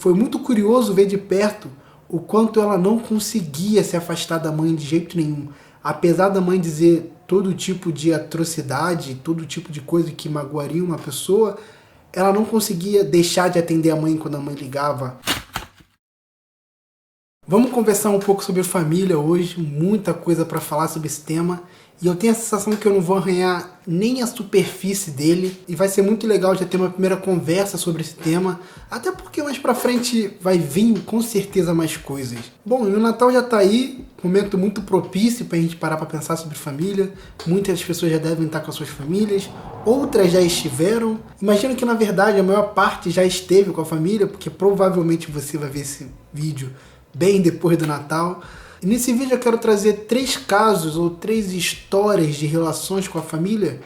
foi muito curioso ver de perto o quanto ela não conseguia se afastar da mãe de jeito nenhum. Apesar da mãe dizer todo tipo de atrocidade, todo tipo de coisa que magoaria uma pessoa, ela não conseguia deixar de atender a mãe quando a mãe ligava. Vamos conversar um pouco sobre família hoje, muita coisa para falar sobre esse tema. E eu tenho a sensação que eu não vou arranhar nem a superfície dele. E vai ser muito legal já ter uma primeira conversa sobre esse tema. Até porque mais pra frente vai vir com certeza mais coisas. Bom, e o Natal já tá aí. Momento muito propício pra gente parar pra pensar sobre família. Muitas pessoas já devem estar com as suas famílias. Outras já estiveram. Imagino que na verdade a maior parte já esteve com a família. Porque provavelmente você vai ver esse vídeo bem depois do Natal. E nesse vídeo eu quero trazer 3 casos ou 3 histórias de relações com a família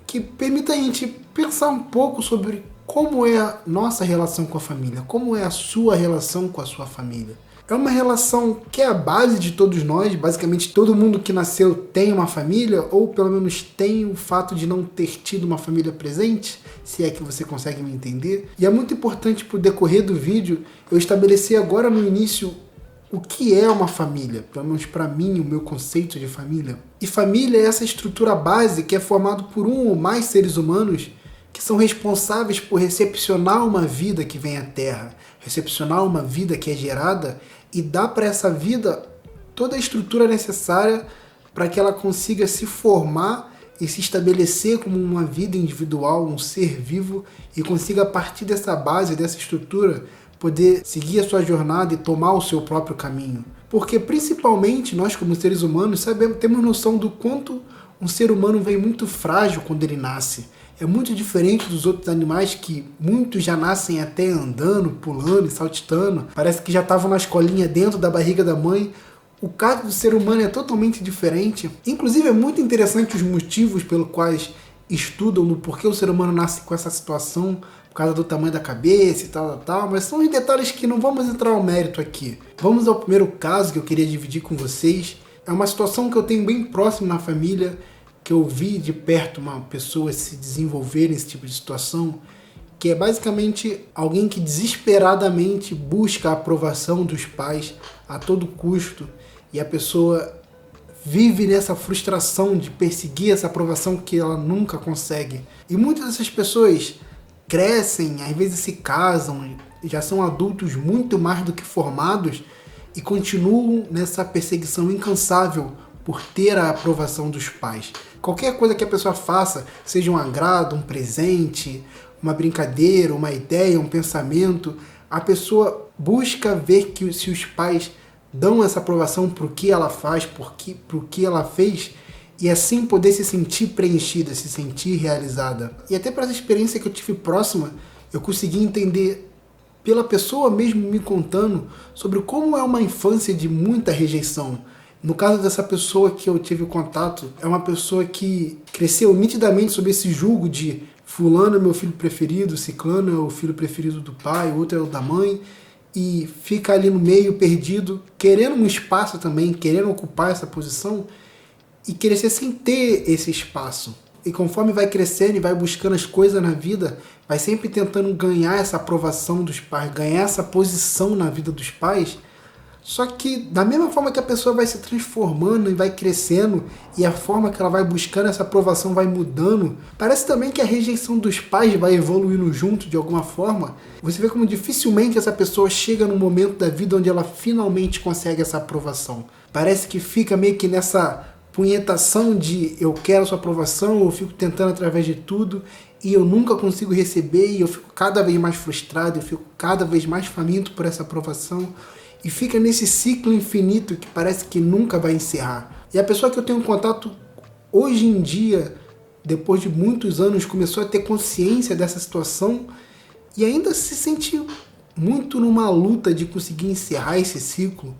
que permitam a gente pensar um pouco sobre como é a nossa relação com a família, como é a sua relação com a sua família. É uma relação que é a base de todos nós, basicamente todo mundo que nasceu tem uma família, ou pelo menos tem o fato de não ter tido uma família presente, se é que você consegue me entender. E é muito importante pro decorrer do vídeo eu estabelecer agora no início o que é uma família, pelo menos para mim, o meu conceito de família. E família é essa estrutura base que é formada por um ou mais seres humanos que são responsáveis por recepcionar uma vida que vem à Terra, recepcionar uma vida que é gerada e dar para essa vida toda a estrutura necessária para que ela consiga se formar e se estabelecer como uma vida individual, um ser vivo, e consiga a partir dessa base, dessa estrutura, poder seguir a sua jornada e tomar o seu próprio caminho. Porque principalmente nós como seres humanos temos noção do quanto um ser humano vem muito frágil quando ele nasce. É muito diferente dos outros animais que muitos já nascem até andando, pulando e saltitando. Parece que já estavam na escolinha dentro da barriga da mãe. O caso do ser humano é totalmente diferente. Inclusive é muito interessante os motivos pelos quais estudam no porquê o ser humano nasce com essa situação, por causa do tamanho da cabeça e tal, mas são os detalhes que não vamos entrar ao mérito aqui. Vamos ao primeiro caso que eu queria dividir com vocês. É uma situação que eu tenho bem próximo na família, que eu vi de perto uma pessoa se desenvolver nesse tipo de situação, que é basicamente alguém que desesperadamente busca a aprovação dos pais a todo custo, e a pessoa vive nessa frustração de perseguir essa aprovação que ela nunca consegue. E muitas dessas pessoas crescem, às vezes se casam, já são adultos muito mais do que formados e continuam nessa perseguição incansável por ter a aprovação dos pais. Qualquer coisa que a pessoa faça, seja um agrado, um presente, uma brincadeira, uma ideia, um pensamento, a pessoa busca ver que se os pais dão essa aprovação para o que ela faz, para o que ela fez, e assim poder se sentir preenchida, se sentir realizada. E até para essa experiência que eu tive próxima, eu consegui entender pela pessoa mesmo me contando sobre como é uma infância de muita rejeição. No caso dessa pessoa que eu tive contato, é uma pessoa que cresceu nitidamente sob esse julgo de fulano é meu filho preferido, ciclano é o filho preferido do pai, outro é o da mãe, e fica ali no meio perdido, querendo um espaço também, querendo ocupar essa posição, e crescer sem ter esse espaço. E conforme vai crescendo e vai buscando as coisas na vida, vai sempre tentando ganhar essa aprovação dos pais, ganhar essa posição na vida dos pais. Só que da mesma forma que a pessoa vai se transformando e vai crescendo, e a forma que ela vai buscando essa aprovação vai mudando, parece também que a rejeição dos pais vai evoluindo junto de alguma forma. Você vê como dificilmente essa pessoa chega num momento da vida onde ela finalmente consegue essa aprovação. Parece que fica meio que nessa punhetação de eu quero sua aprovação, eu fico tentando através de tudo e eu nunca consigo receber, e eu fico cada vez mais frustrado, eu fico cada vez mais faminto por essa aprovação, e fica nesse ciclo infinito que parece que nunca vai encerrar. E a pessoa que eu tenho contato hoje em dia, depois de muitos anos, começou a ter consciência dessa situação e ainda se sente muito numa luta de conseguir encerrar esse ciclo.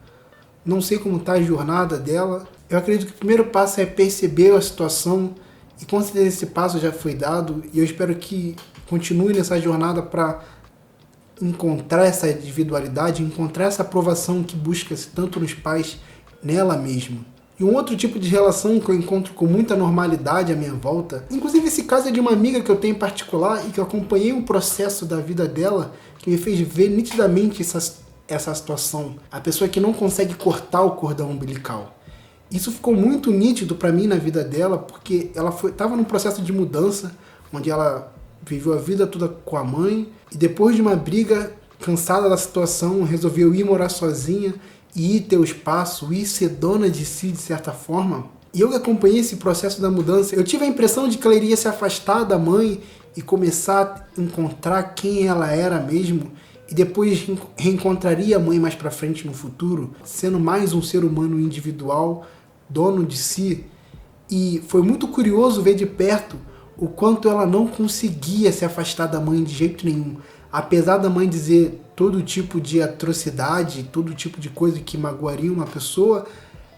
Não sei como está a jornada dela. Eu acredito que o primeiro passo é perceber a situação, e com certeza esse passo já foi dado, e eu espero que continue nessa jornada para encontrar essa individualidade, encontrar essa aprovação que busca-se tanto nos pais, nela mesma. E um outro tipo de relação que eu encontro com muita normalidade à minha volta, inclusive esse caso é de uma amiga que eu tenho em particular e que eu acompanhei um processo da vida dela que me fez ver nitidamente essa situação. A pessoa que não consegue cortar o cordão umbilical. Isso ficou muito nítido para mim na vida dela, porque ela estava num processo de mudança, onde ela viveu a vida toda com a mãe, e depois de uma briga, cansada da situação, resolveu ir morar sozinha, e ir ter o espaço, ir ser dona de si de certa forma. E eu que acompanhei esse processo da mudança, eu tive a impressão de que ela iria se afastar da mãe e começar a encontrar quem ela era mesmo, e depois reencontraria a mãe mais pra frente no futuro, sendo mais um ser humano individual, dono de si. E foi muito curioso ver de perto o quanto ela não conseguia se afastar da mãe de jeito nenhum. Apesar da mãe dizer todo tipo de atrocidade, todo tipo de coisa que magoaria uma pessoa,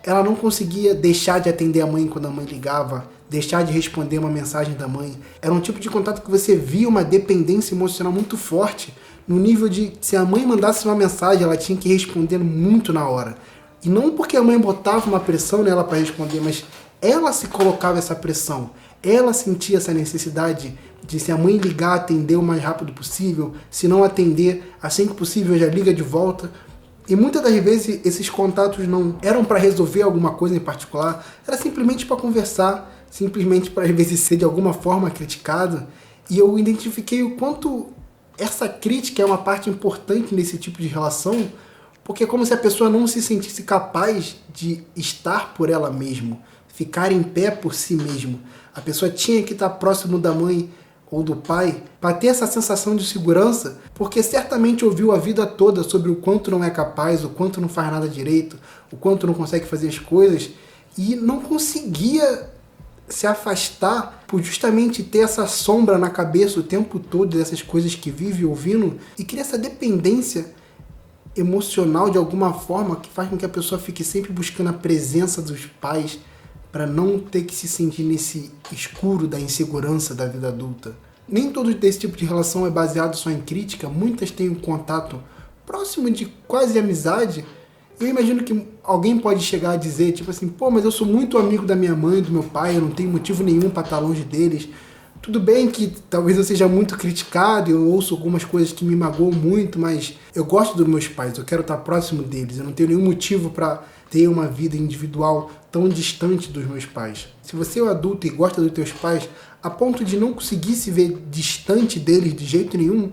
ela não conseguia deixar de atender a mãe quando a mãe ligava, deixar de responder uma mensagem da mãe. Era um tipo de contato que você via uma dependência emocional muito forte, no nível de, se a mãe mandasse uma mensagem, ela tinha que responder muito na hora. E não porque a mãe botava uma pressão nela para responder, mas ela se colocava essa pressão. Ela sentia essa necessidade de, se a mãe ligar, atender o mais rápido possível. Se não atender, assim que possível, já liga de volta. E muitas das vezes esses contatos não eram para resolver alguma coisa em particular, era simplesmente para conversar, simplesmente para às vezes ser de alguma forma criticado. E eu identifiquei o quanto essa crítica é uma parte importante nesse tipo de relação, porque é como se a pessoa não se sentisse capaz de estar por ela mesma, ficar em pé por si mesmo. A pessoa tinha que estar próximo da mãe ou do pai para ter essa sensação de segurança, porque certamente ouviu a vida toda sobre o quanto não é capaz, o quanto não faz nada direito, o quanto não consegue fazer as coisas, e não conseguia se afastar por justamente ter essa sombra na cabeça o tempo todo dessas coisas que vive ouvindo, e cria essa dependência emocional de alguma forma que faz com que a pessoa fique sempre buscando a presença dos pais para não ter que se sentir nesse escuro da insegurança da vida adulta. Nem todo desse tipo de relação é baseado só em crítica, muitas têm um contato próximo de quase amizade. Eu imagino que alguém pode chegar a dizer, tipo assim, pô, mas eu sou muito amigo da minha mãe, do meu pai, eu não tenho motivo nenhum para estar longe deles. Tudo bem que talvez eu seja muito criticado, eu ouço algumas coisas que me magoam muito, mas eu gosto dos meus pais, eu quero estar próximo deles, eu não tenho nenhum motivo para ter uma vida individual tão distante dos meus pais. Se você é um adulto e gosta dos teus pais, a ponto de não conseguir se ver distante deles de jeito nenhum,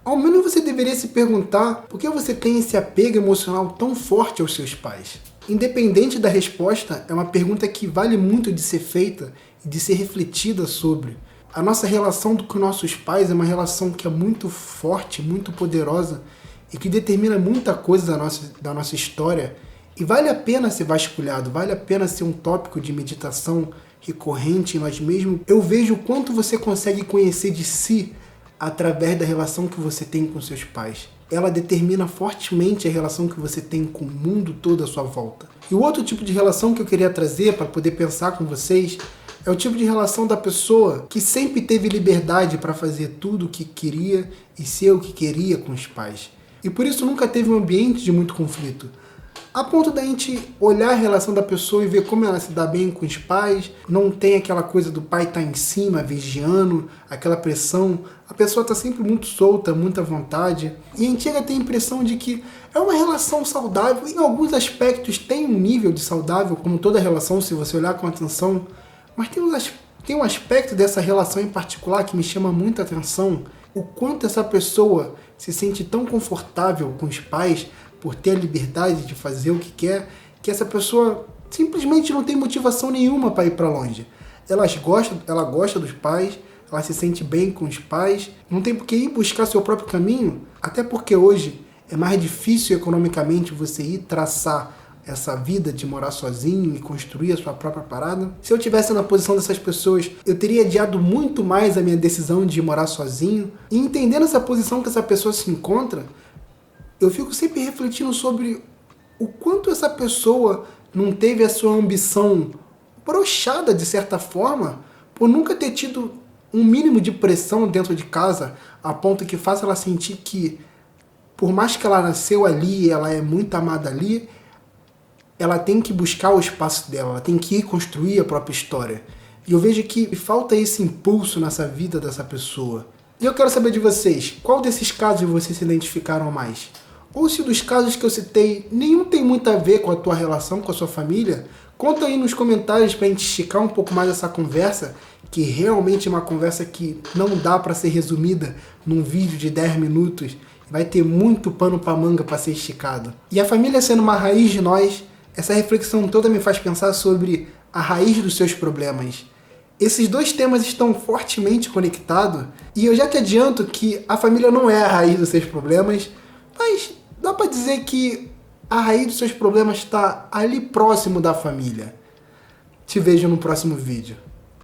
ao menos você deveria se perguntar por que você tem esse apego emocional tão forte aos seus pais. Independente da resposta, é uma pergunta que vale muito de ser feita e de ser refletida sobre. A nossa relação com nossos pais é uma relação que é muito forte, muito poderosa e que determina muita coisa da nossa história. E vale a pena ser vasculhado, vale a pena ser um tópico de meditação recorrente em nós mesmos. Eu vejo o quanto você consegue conhecer de si através da relação que você tem com seus pais. Ela determina fortemente a relação que você tem com o mundo todo à sua volta. E o outro tipo de relação que eu queria trazer para poder pensar com vocês é o tipo de relação da pessoa que sempre teve liberdade para fazer tudo o que queria e ser o que queria com os pais. E por isso nunca teve um ambiente de muito conflito. A ponto da gente olhar a relação da pessoa e ver como ela se dá bem com os pais, não tem aquela coisa do pai estar em cima, vigiando, aquela pressão. A pessoa está sempre muito solta, muita vontade. E a gente chega a ter a impressão de que é uma relação saudável. Em alguns aspectos tem um nível de saudável, como toda relação, se você olhar com atenção. Mas tem um aspecto dessa relação em particular que me chama muita atenção. O quanto essa pessoa se sente tão confortável com os pais, por ter a liberdade de fazer o que quer, que essa pessoa simplesmente não tem motivação nenhuma para ir para longe. Ela gosta dos pais, ela se sente bem com os pais, não tem por que ir buscar seu próprio caminho, até porque hoje é mais difícil economicamente você ir traçar essa vida de morar sozinho e construir a sua própria parada. Se eu tivesse na posição dessas pessoas, eu teria adiado muito mais a minha decisão de morar sozinho. E entendendo essa posição que essa pessoa se encontra, eu fico sempre refletindo sobre o quanto essa pessoa não teve a sua ambição broxada, de certa forma, por nunca ter tido um mínimo de pressão dentro de casa, a ponto que faça ela sentir que, por mais que ela nasceu ali, ela é muito amada ali, ela tem que buscar o espaço dela, ela tem que ir construir a própria história. E eu vejo que falta esse impulso nessa vida dessa pessoa. E eu quero saber de vocês, qual desses casos vocês se identificaram mais? Ou se dos casos que eu citei, nenhum tem muito a ver com a tua relação, com a sua família, conta aí nos comentários pra gente esticar um pouco mais essa conversa, que realmente é uma conversa que não dá pra ser resumida num vídeo de 10 minutos. Vai ter muito pano pra manga pra ser esticado. E a família sendo uma raiz de nós, essa reflexão toda me faz pensar sobre a raiz dos seus problemas. Esses dois temas estão fortemente conectados, e eu já te adianto que a família não é a raiz dos seus problemas, mas dá pra dizer que a raiz dos seus problemas está ali próximo da família. Te vejo no próximo vídeo.